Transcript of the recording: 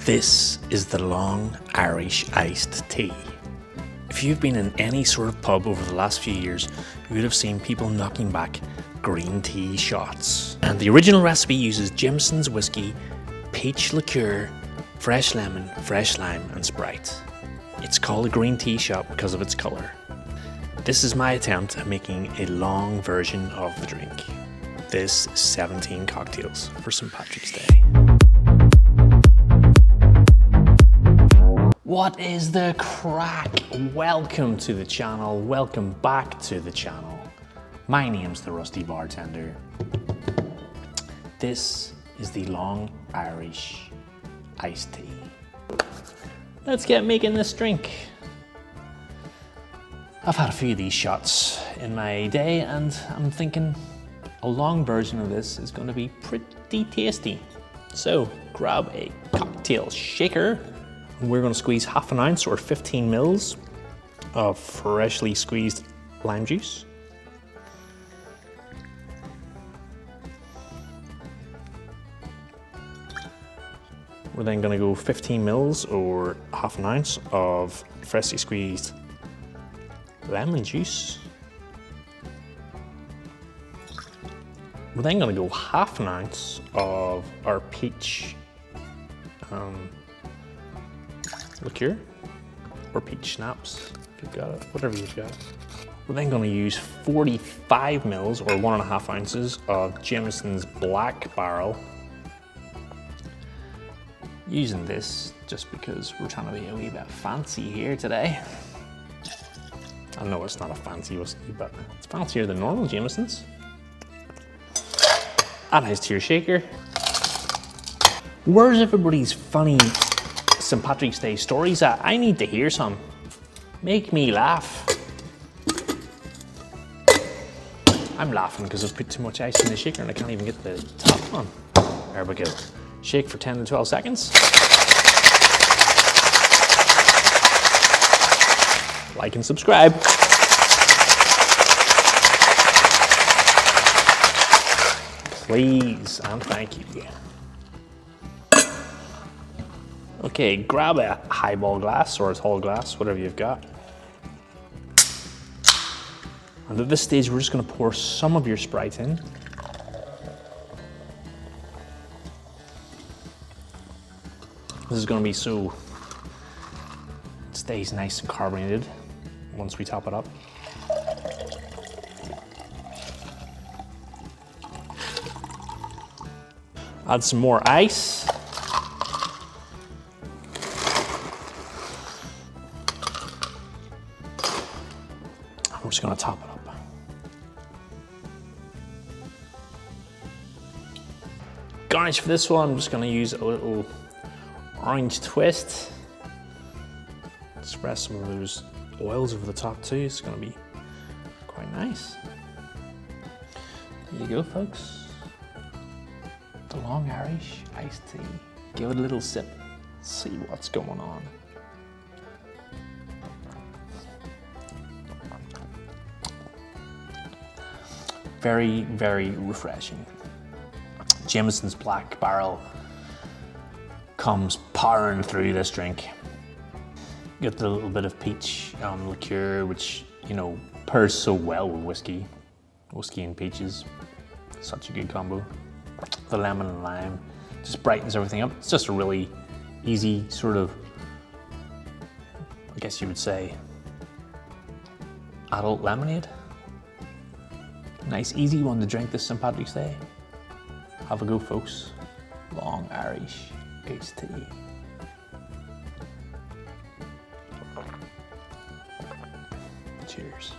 This is the Long Irish Iced Tea. If you've been in any sort of pub over the last few years, you would have seen people knocking back green tea shots. And the original recipe uses Jameson's whiskey, Peach Liqueur, fresh lemon, fresh lime and Sprite. It's called a green tea shot because of its colour. This is my attempt at making a long version of the drink. This is 17 cocktails for St. Patrick's Day. What is the crack? Welcome to the channel, welcome back to the channel. My name's the Rusty Bartender. This is the Long Irish Iced Tea. Let's get making this drink. I've had a few of these shots in my day and I'm thinking a long version of this is going to be pretty tasty. So grab a cocktail shaker. We're going to squeeze half an ounce or 15 mils of freshly squeezed lime juice. We're then going to go 15 mils or half an ounce of freshly squeezed lemon juice. We're then going to go half an ounce of our peach liqueur or peach schnapps, if you've got it, whatever you've got. We're then going to use 45 mils or 1.5 ounces of Jameson's Black Barrel. Using this just because we're trying to be a wee bit fancy here today. I know it's not a fancy whiskey, but it's fancier than normal Jameson's. Add ice to your shaker. Where's everybody's funny St. Patrick's Day stories at? I need to hear some. Make me laugh. I'm laughing because I've put too much ice in the shaker and I can't even get the top on. There we go. Shake for 10 to 12 seconds. Like and subscribe. Please and thank you. Okay, grab a highball glass or a tall glass, whatever you've got. And at this stage, we're just going to pour some of your Sprite in. This is going to be so it stays nice and carbonated once we top it up. Add some more ice. We're just going to top it up. Garnish for this one, I'm just going to use a little orange twist. Spread some of those oils over the top too. It's going to be quite nice. There you go, folks. The Long Irish Iced Tea. Give it a little sip. See what's going on. Very, very refreshing. Jameson's Black Barrel comes powering through this drink. Get the little bit of peach liqueur, which, you know, pairs so well with whiskey. Whiskey and peaches, such a good combo. The lemon and lime just brightens everything up. It's just a really easy sort of, I guess you would say, adult lemonade. Nice, easy one to drink this St. Patrick's Day. Have a go, folks. Long Irish Iced Tea. Cheers.